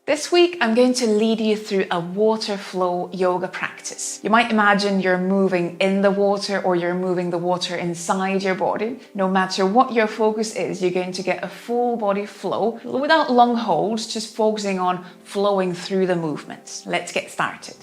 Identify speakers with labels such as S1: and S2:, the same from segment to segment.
S1: This week, I'm going to lead you through a water flow yoga practice. You might imagine you're moving in the water or you're moving the water inside your body. No matter what your focus is, you're going to get a full body flow without long holds, just focusing on flowing through the movements. Let's get started.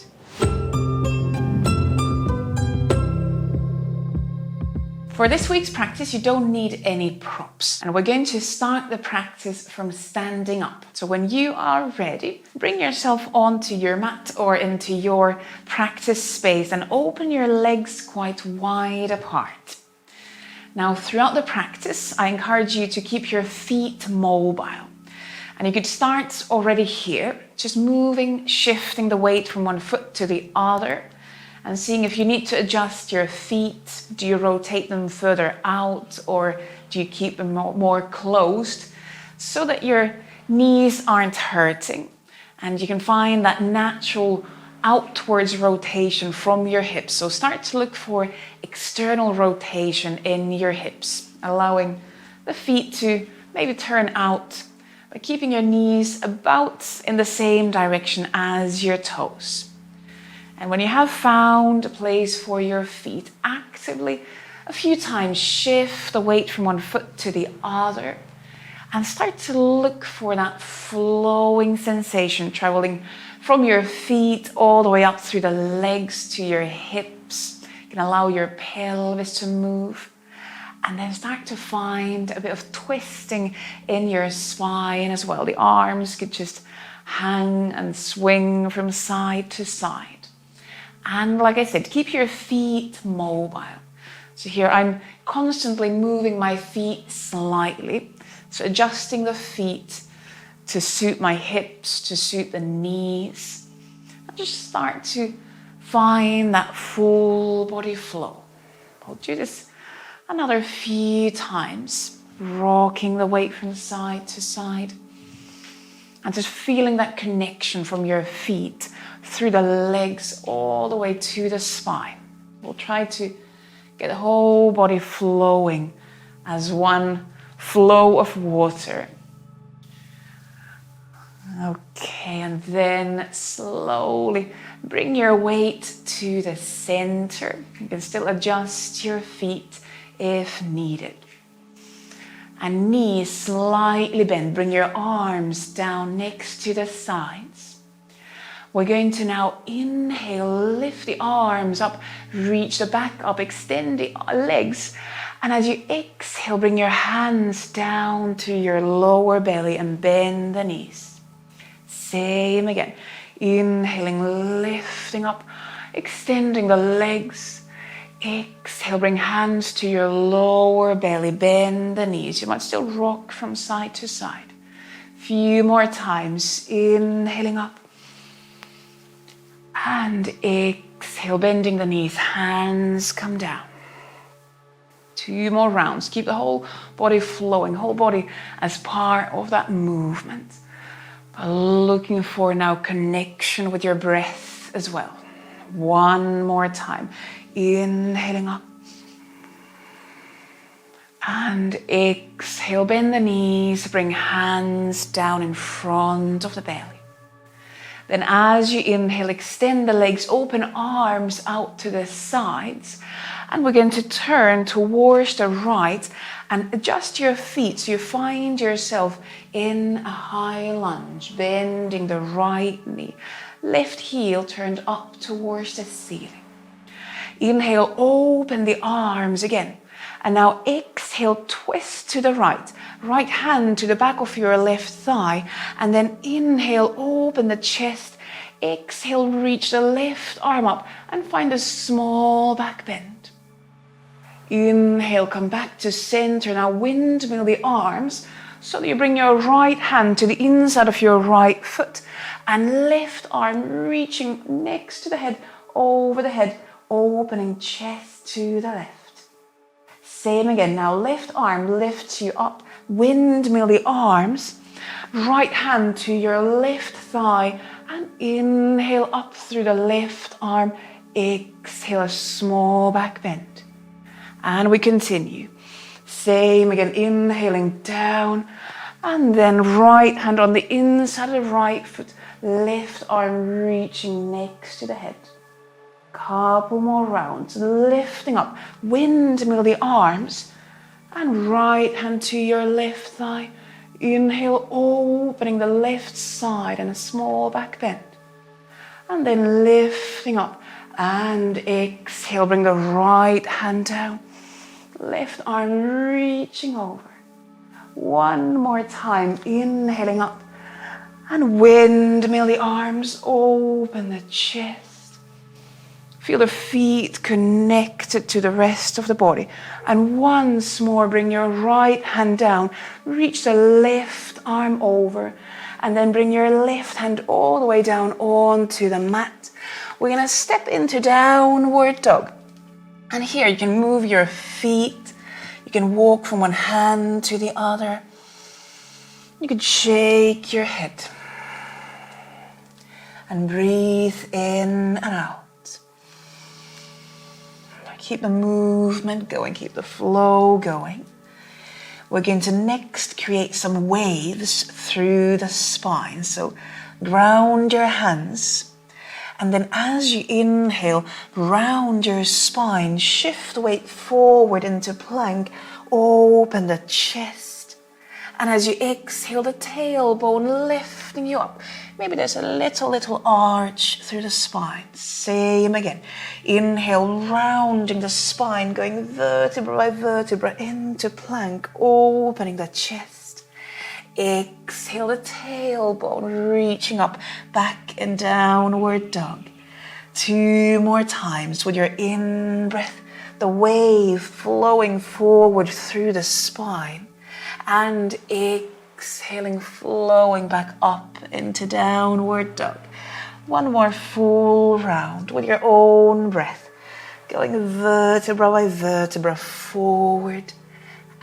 S1: For this week's practice, you don't need any props, and we're going to start the practice from standing up. So when you are ready, bring yourself onto your mat or into your practice space and open your legs quite wide apart. Now, throughout the practice, I encourage you to keep your feet mobile. And you could start already here, just moving, shifting the weight from one foot to the other, and seeing if you need to adjust your feet. Do you rotate them further out or do you keep them more closed so that your knees aren't hurting? And you can find that natural outwards rotation from your hips. So start to look for external rotation in your hips, allowing the feet to maybe turn out by keeping your knees about in the same direction as your toes. And when you have found a place for your feet, actively a few times shift the weight from one foot to the other and start to look for that flowing sensation traveling from your feet all the way up through the legs to your hips. You can allow your pelvis to move and then start to find a bit of twisting in your spine as well. The arms could just hang and swing from side to side. And like I said, keep your feet mobile. So here I'm constantly moving my feet slightly. So adjusting the feet to suit my hips, to suit the knees. And just start to find that full body flow. I'll do this another few times, rocking the weight from side to side. And just feeling that connection from your feet through the legs all the way to the spine. We'll try to get the whole body flowing as one flow of water. Okay, and then slowly bring your weight to the center. You can still adjust your feet if needed. And knees slightly bend. Bring your arms down next to the sides. We're going to now inhale, lift the arms up, reach the back up, extend the legs. And as you exhale, bring your hands down to your lower belly and bend the knees. Same again. Inhaling, lifting up, extending the legs. Exhale, bring hands to your lower belly, bend the knees. You might still rock from side to side. Few more times, inhaling up. And exhale, bending the knees, hands come down. 2 more rounds. Keep the whole body flowing, whole body as part of that movement. But looking for now connection with your breath as well. 1 more time. Inhaling up. And exhale, bend the knees, bring hands down in front of the belly. Then as you inhale, extend the legs, open arms out to the sides. And we're going to turn towards the right and adjust your feet so you find yourself in a high lunge, bending the right knee. Left heel turned up towards the ceiling. Inhale, open the arms again. And now exhale, twist to the right. Right hand to the back of your left thigh. And then inhale, open the chest. Exhale, reach the left arm up and find a small back bend. Inhale, come back to center. Now windmill the arms so that you bring your right hand to the inside of your right foot. And left arm reaching next to the head, over the head, opening chest to the left. Same again. Now left arm lifts you up, windmill the arms, right hand to your left thigh, and inhale up through the left arm, exhale a small back bend. And we continue. Same again, inhaling down, And then right hand on the inside of the right foot, left arm reaching next to the head. Couple more rounds, lifting up, windmill the arms, and right hand to your left thigh. Inhale, opening the left side and a small back bend. And then lifting up, and exhale, bring the right hand down. Left arm reaching over. One more time, inhaling up, and windmill the arms, open the chest. Feel the feet connected to the rest of the body. And once more, bring your right hand down. Reach the left arm over. And then bring your left hand all the way down onto the mat. We're going to step into downward dog. And here you can move your feet. You can walk from one hand to the other. You can shake your head. And breathe in and out. Keep the movement going, keep the flow going. We're going to next create some waves through the spine. So ground your hands. And then as you inhale, round your spine, shift weight forward into plank, open the chest. And as you exhale, the tailbone lifting you up. Maybe there's a little arch through the spine. Same again. Inhale, rounding the spine, going vertebra by vertebra into plank, opening the chest. Exhale, the tailbone reaching up, back and downward dog. 2 more times with your in-breath, the wave flowing forward through the spine. And exhaling, flowing back up into downward dog. 1 more full round with your own breath. Going vertebra by vertebra forward.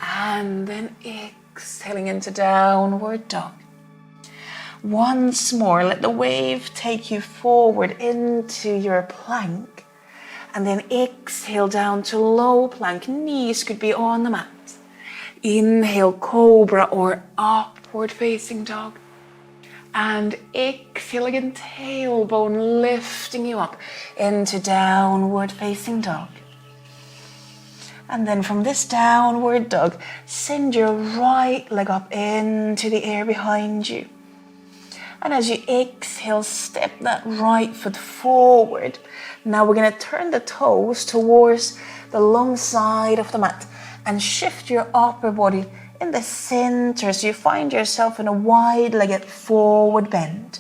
S1: And then exhaling into downward dog. Once more, let the wave take you forward into your plank. And then exhale down to low plank. Knees could be on the mat. Inhale, cobra or upward facing dog. And exhale again, tailbone lifting you up into downward facing dog. And then from this downward dog, send your right leg up into the air behind you. And as you exhale, step that right foot forward. Now we're going to turn the toes towards the long side of the mat. And shift your upper body in the center so you find yourself in a wide-legged forward bend.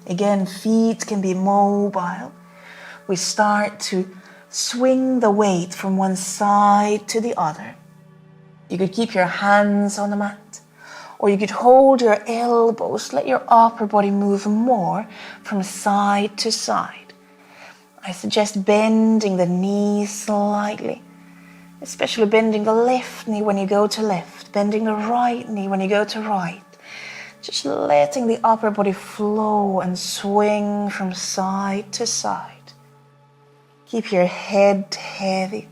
S1: Again, feet can be mobile. We start to swing the weight from one side to the other. You could keep your hands on the mat, or you could hold your elbows, let your upper body move more from side to side. I suggest bending the knees slightly. Especially bending the left knee when you go to left, bending the right knee when you go to right. Just letting the upper body flow and swing from side to side. Keep your head heavy.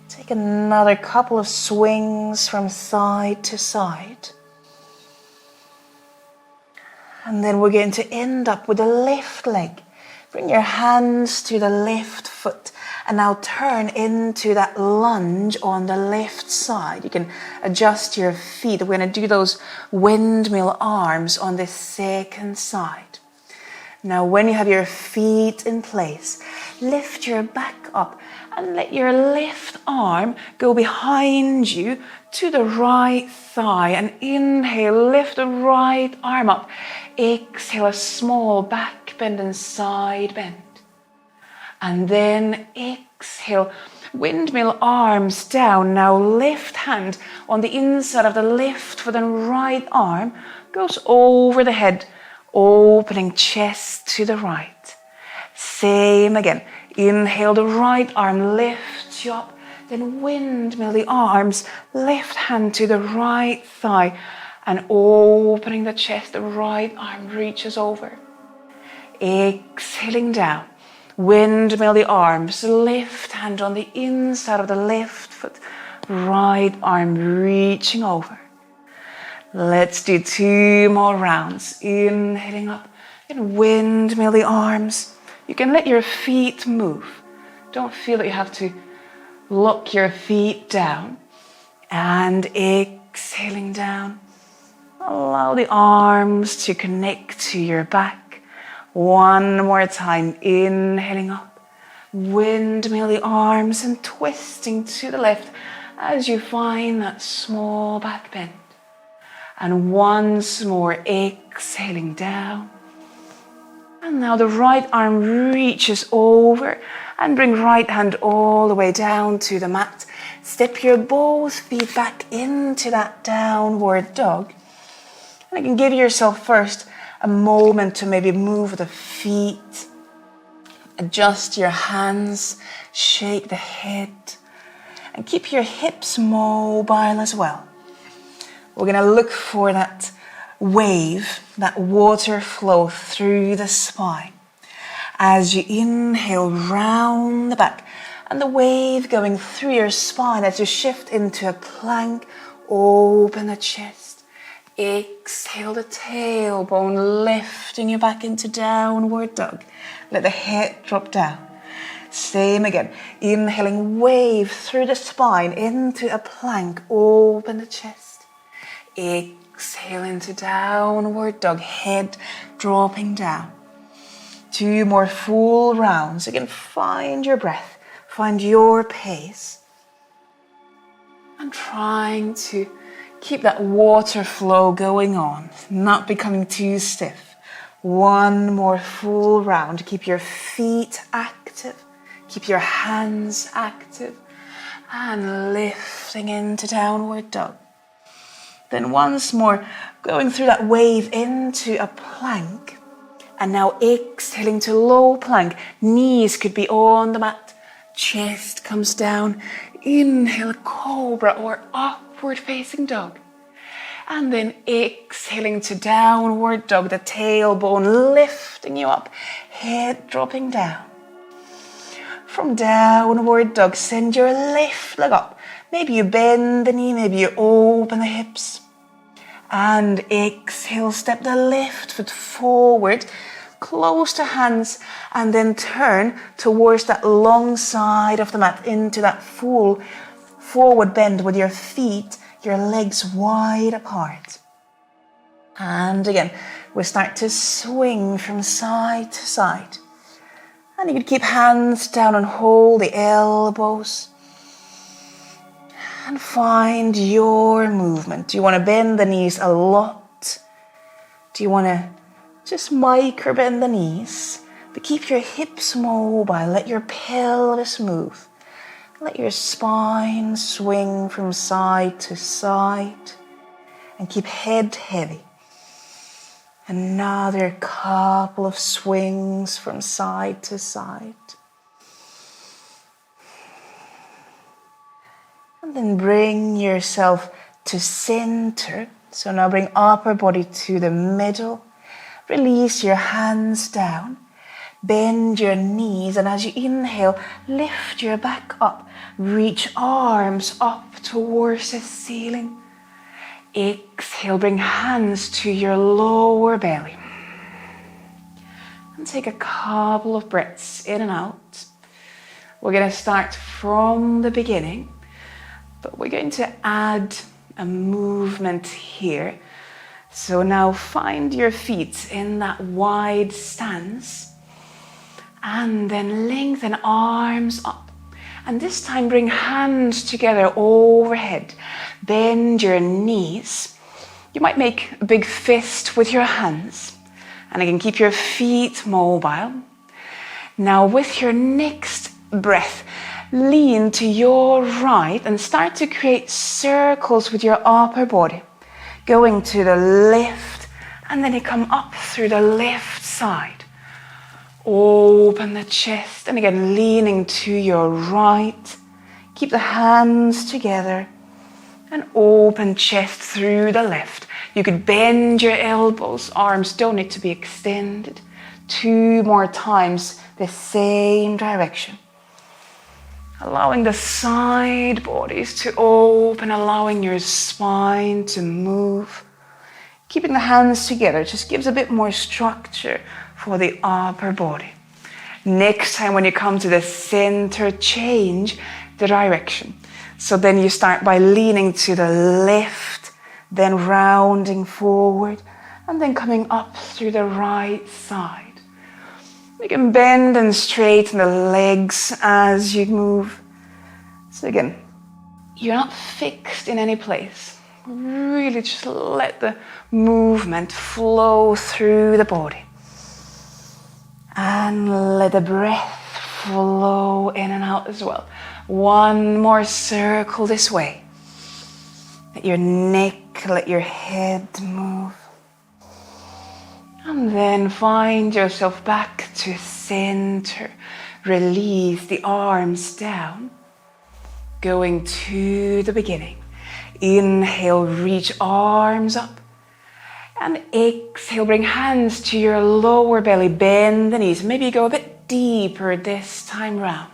S1: Take another couple of swings from side to side. And then we're going to end up with the left leg. Bring your hands to the left foot. And now turn into that lunge on the left side. You can adjust your feet. We're going to do those windmill arms on the second side. Now when you have your feet in place, lift your back up and let your left arm go behind you to the right thigh. And inhale, lift the right arm up. Exhale, a small back bend and side bend. And then exhale, windmill arms down. Now left hand on the inside of the left foot and right arm goes over the head, opening chest to the right. Same again. Inhale, the right arm lifts you up. Then windmill the arms, left hand to the right thigh and opening the chest, the right arm reaches over. Exhaling down. Windmill the arms, left hand on the inside of the left foot, right arm reaching over. Let's do 2 more rounds. Inhaling up and windmill the arms. You can let your feet move. Don't feel that you have to lock your feet down. And exhaling down. Allow the arms to connect to your back. 1 more time. Inhaling up. Windmill the arms and twisting to the left as you find that small back bend. And once more, exhaling down. And now the right arm reaches over and bring right hand all the way down to the mat. Step your both feet back into that downward dog. And you can give yourself first a moment to maybe move the feet. Adjust your hands, shake the head. And keep your hips mobile as well. We're going to look for that wave, that water flow through the spine. As you inhale, round the back. And the wave going through your spine as you shift into a plank. Open the chest. Exhale the tailbone, lifting you back into downward dog. Let the head drop down. Same again. Inhaling, wave through the spine into a plank. Open the chest. Exhale into downward dog. Head dropping down. 2 more full rounds. Again, find your breath. Find your pace. And trying to keep that water flow going on. Not becoming too stiff. 1 more full round. Keep your feet active. Keep your hands active. And lifting into downward dog. Then once more, going through that wave into a plank. And now exhaling to low plank. Knees could be on the mat. Chest comes down. Inhale, cobra or upward facing dog. And then exhaling to downward dog. The tailbone lifting you up. Head dropping down. From downward dog, send your left leg up. Maybe you bend the knee, maybe you open the hips. And exhale, step the left foot forward, close to hands, and then turn towards that long side of the mat into that full forward bend with your feet, your legs wide apart. And again, we start to swing from side to side. And you can keep hands down and hold the elbows. And find your movement. Do you want to bend the knees a lot? Do you want to just micro bend the knees? But keep your hips mobile. Let your pelvis move. Let your spine swing from side to side. And keep head heavy. Another couple of swings from side to side. And then bring yourself to center. So now bring upper body to the middle. Release your hands down. Bend your knees. And as you inhale, lift your back up. Reach arms up towards the ceiling. Exhale, bring hands to your lower belly. And take a couple of breaths in and out. We're going to start from the beginning. But we're going to add a movement here. So now find your feet in that wide stance. And then lengthen arms up. And this time bring hands together overhead. Bend your knees. You might make a big fist with your hands. And again, keep your feet mobile. Now with your next breath, lean to your right and start to create circles with your upper body. Going to the left and then you come up through the left side. Open the chest and again leaning to your right. Keep the hands together and open chest through the left. You could bend your elbows, arms don't need to be extended. 2 more times the same direction. Allowing the side bodies to open, allowing your spine to move. Keeping the hands together just gives a bit more structure for the upper body. Next time when you come to the center, change the direction. So then you start by leaning to the left, then rounding forward, and then coming up through the right side. You can bend and straighten the legs as you move. So again, you're not fixed in any place. Really just let the movement flow through the body. And let the breath flow in and out as well. One more circle this way. Let your neck, let your head move. And then find yourself back to center. Release the arms down. Going to the beginning. Inhale, reach arms up. And exhale, bring hands to your lower belly. Bend the knees. Maybe go a bit deeper this time round.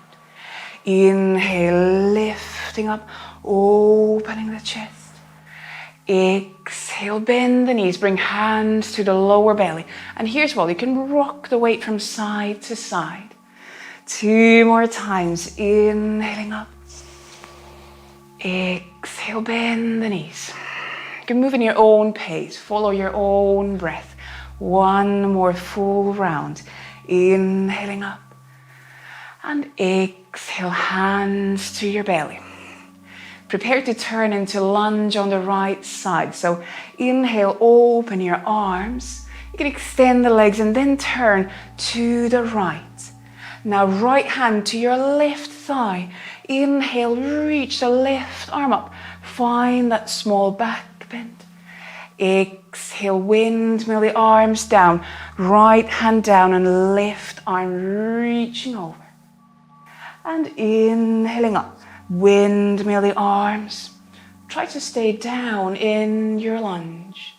S1: Inhale, lifting up, opening the chest. Exhale, bend the knees. Bring hands to the lower belly. And here's what, you can rock the weight from side to side. 2 more times. Inhaling up. Exhale, bend the knees. You can move in your own pace. Follow your own breath. 1 more full round. Inhaling up. And exhale, hands to your belly. Prepare to turn into lunge on the right side. So inhale, open your arms. You can extend the legs and then turn to the right. Now right hand to your left thigh. Inhale, reach the left arm up. Find that small back bend. Exhale, windmill the arms down. Right hand down and left arm reaching over. And inhaling up. Windmill the arms. Try to stay down in your lunge.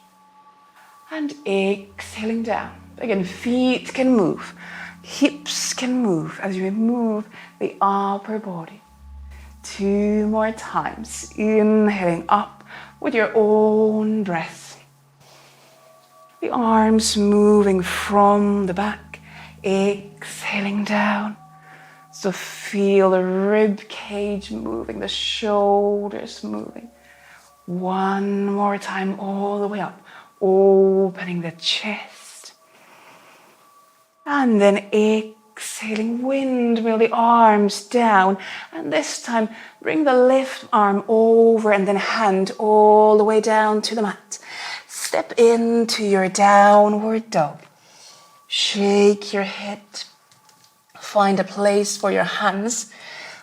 S1: And exhaling down. Again, feet can move. Hips can move as you move the upper body. 2 more times. Inhaling up with your own breath. The arms moving from the back. Exhaling down. So feel the rib cage moving, the shoulders moving. 1 more time all the way up. Opening the chest. And then exhaling, windmill the arms down. And this time, bring the left arm over and then hand all the way down to the mat. Step into your downward dog. Shake your head. Find a place for your hands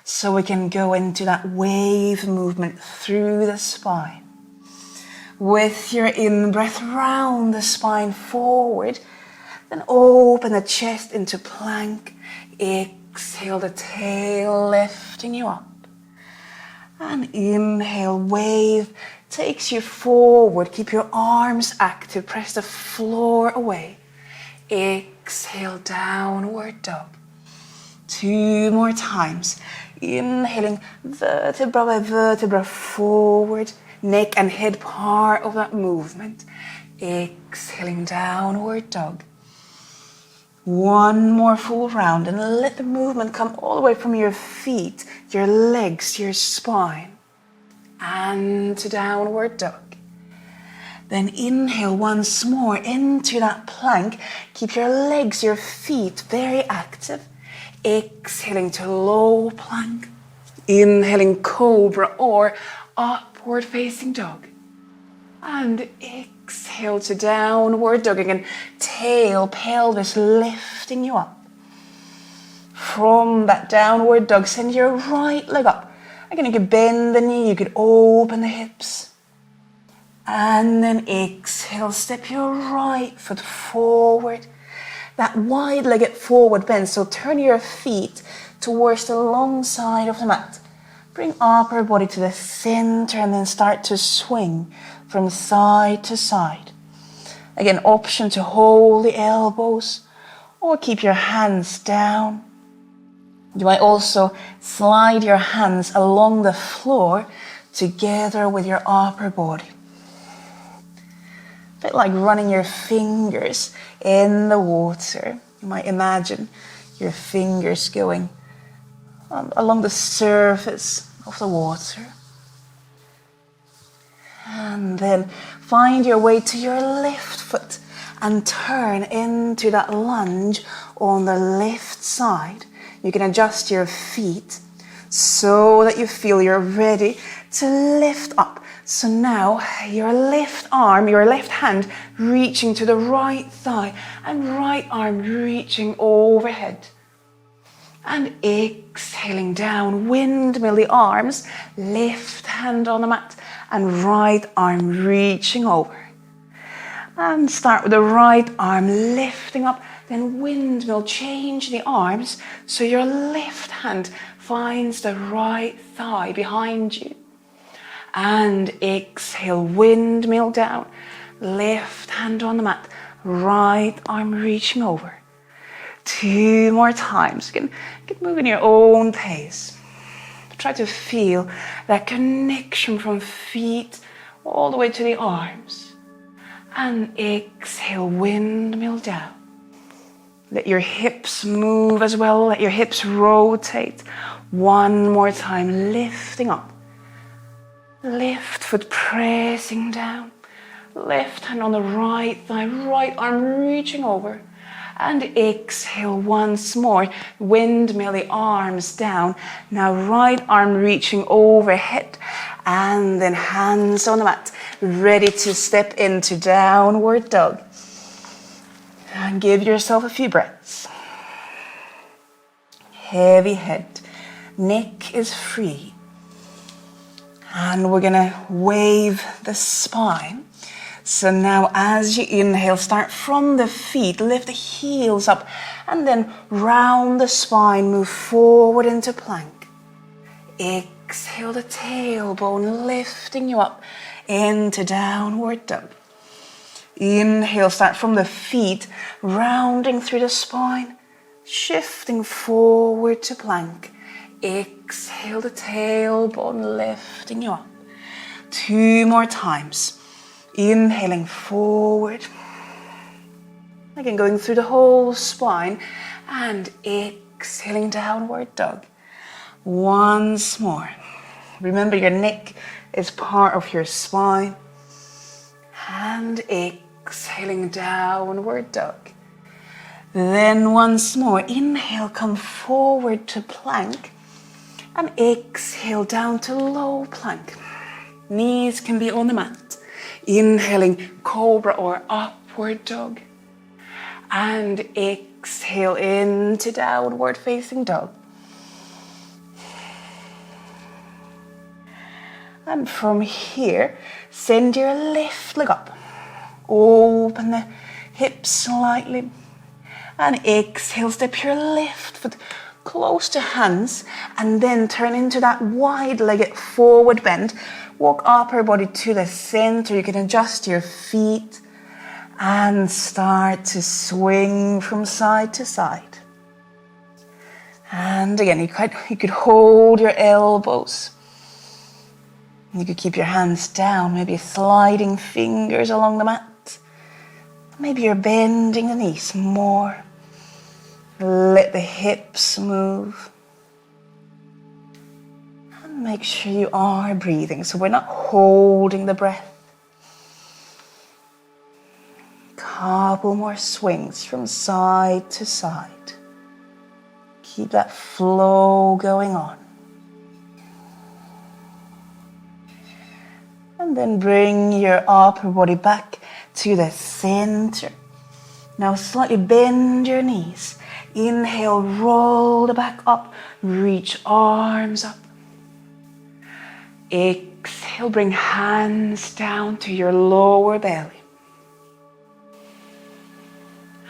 S1: so we can go into that wave movement through the spine. With your in-breath, round the spine forward. Then open the chest into plank. Exhale the tail, lifting you up. And inhale, wave takes you forward. Keep your arms active. Press the floor away. Exhale, downward dog. 2 more times. Inhaling, vertebra by vertebra forward. Neck and head part of that movement. Exhaling, downward dog. 1 more full round and let the movement come all the way from your feet, your legs, your spine. And to downward dog. Then inhale once more into that plank. Keep your legs, your feet very active. Exhaling to low plank. Inhaling cobra or upward facing dog. And exhale to downward dog again. Tail, pelvis lifting you up. From that downward dog, send your right leg up. Again, you could bend the knee, you could open the hips. And then exhale, step your right foot forward. That wide-legged forward bend, so turn your feet towards the long side of the mat. Bring upper body to the center and then start to swing from side to side. Again, option to hold the elbows or keep your hands down. You might also slide your hands along the floor together with your upper body. A bit like running your fingers in the water. You might imagine your fingers going along the surface of the water. And then find your way to your left foot and turn into that lunge on the left side. You can adjust your feet so that you feel you're ready to lift up. So now your left arm, your left hand reaching to the right thigh and right arm reaching overhead. And exhaling down, windmill the arms, left hand on the mat and right arm reaching over. And start with the right arm lifting up, then windmill, change the arms so your left hand finds the right thigh behind you. And exhale, windmill down, left hand on the mat, right arm reaching over. 2 more times. You can move in your own pace. Try to feel that connection from feet all the way to the arms. And exhale, windmill down. Let your hips move as well. Let your hips rotate. 1 more time, lifting up. Left foot pressing down. Left hand on the right thigh, right arm reaching over. And exhale once more, windmill the arms down. Now right arm reaching overhead and then hands on the mat, ready to step into downward dog. And give yourself a few breaths. Heavy head, neck is free. And we're gonna wave the spine. So now as you inhale, start from the feet, lift the heels up, and then round the spine, move forward into plank. Exhale the tailbone, lifting you up into downward dog. Inhale, start from the feet, rounding through the spine, shifting forward to plank. Exhale the tailbone, lifting you up. 2 more times. Inhaling forward. Again, going through the whole spine and exhaling downward dog. Once more. Remember your neck is part of your spine. And exhaling downward dog. Then once more, inhale, come forward to plank. And exhale down to low plank. Knees can be on the mat. Inhaling, cobra or upward dog. And exhale into downward facing dog. And from here, send your left leg up. Open the hips slightly. And exhale, step your left foot close to hands. And then turn into that wide-legged forward bend. Walk upper body to the center. You can adjust your feet and start to swing from side to side. And again, you could hold your elbows. You could keep your hands down, maybe sliding fingers along the mat. Maybe you're bending the knees more. Let the hips move. Make sure you are breathing, so we're not holding the breath. Couple more swings from side to side. Keep that flow going on. And then bring your upper body back to the center. Now slightly bend your knees. Inhale, roll the back up, reach arms up. Exhale, bring hands down to your lower belly.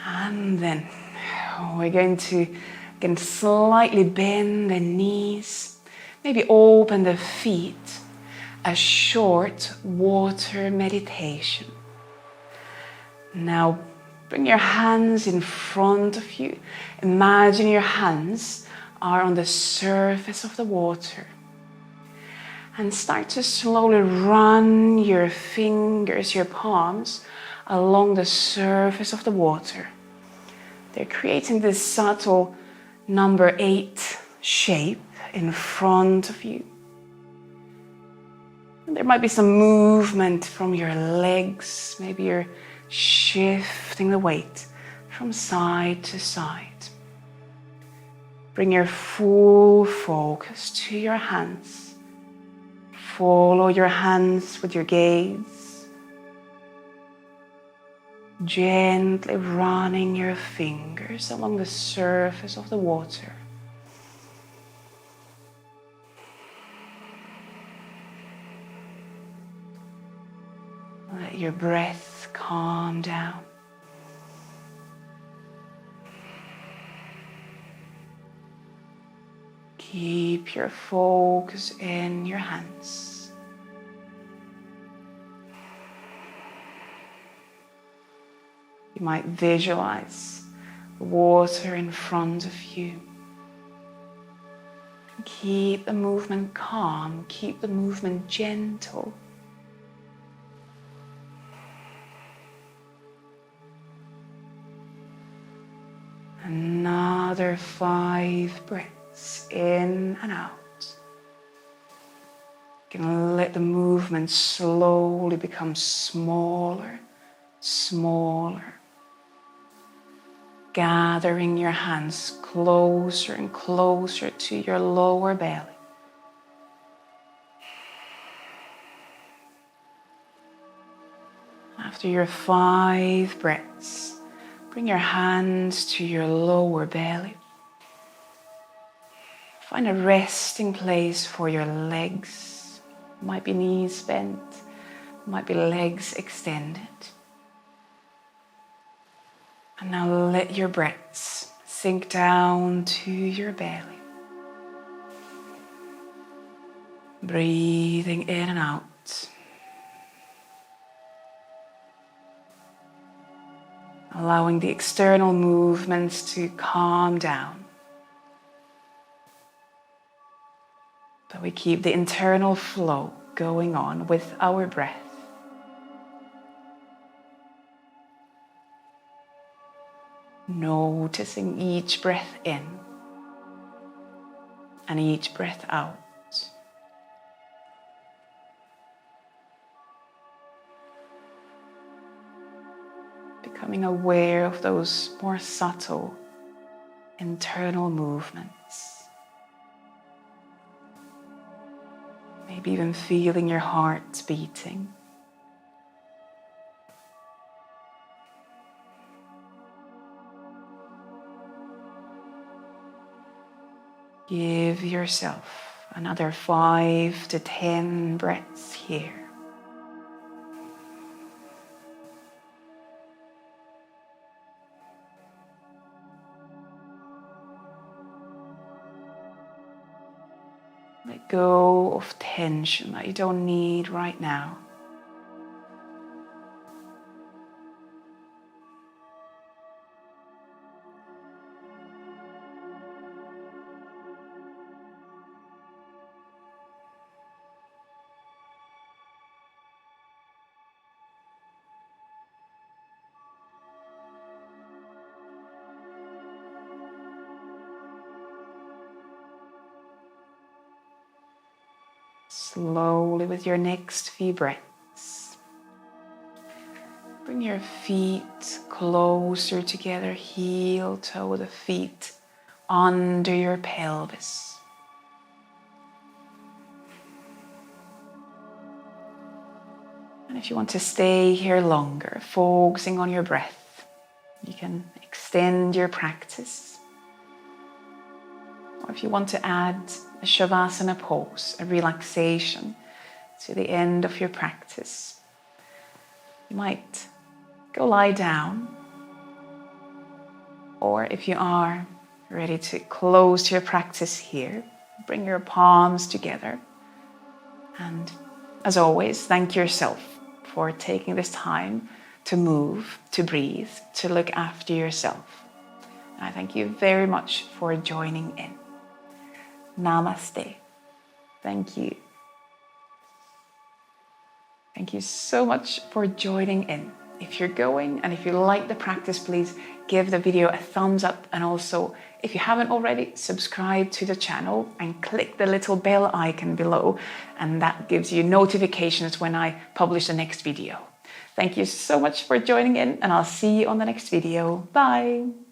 S1: And then we're going to again slightly bend the knees. Maybe open the feet. A short water meditation. Now bring your hands in front of you. Imagine your hands are on the surface of the water. And start to slowly run your fingers, your palms, along the surface of the water. They're creating this subtle number 8 shape in front of you. And there might be some movement from your legs. Maybe you're shifting the weight from side to side. Bring your full focus to your hands. Follow your hands with your gaze. Gently running your fingers along the surface of the water. Let your breath calm down. Keep your focus in your hands. You might visualize the water in front of you. Keep the movement calm, keep the movement gentle. Another 5 breaths in and out. You can let the movement slowly become smaller, smaller. Gathering your hands closer and closer to your lower belly. After your 5 breaths, bring your hands to your lower belly. Find a resting place for your legs. Might be knees bent, might be legs extended. And now let your breaths sink down to your belly. Breathing in and out. Allowing the external movements to calm down. But we keep the internal flow going on with our breath. Noticing each breath in and each breath out. Becoming aware of those more subtle internal movements. Maybe even feeling your heart beating. Give yourself another 5 to 10 breaths here. Let go of tension that you don't need right now. Slowly with your next few breaths, bring your feet closer together, heel toe the feet under your pelvis. And if you want to stay here longer, focusing on your breath, you can extend your practice. Or if you want to add a shavasana pose, a relaxation to the end of your practice, you might go lie down. Or if you are ready to close your practice here, bring your palms together. And as always, thank yourself for taking this time to move, to breathe, to look after yourself. And I thank you very much for joining in. Namaste. Thank you. Thank you so much for joining in. if you're going and if you like the practice, please give the video a thumbs up, and also if you haven't already, subscribe to the channel and click the little bell icon below, and that gives you notifications when I publish the next video. Thank you so much for joining in, and I'll see you on the next video. Bye!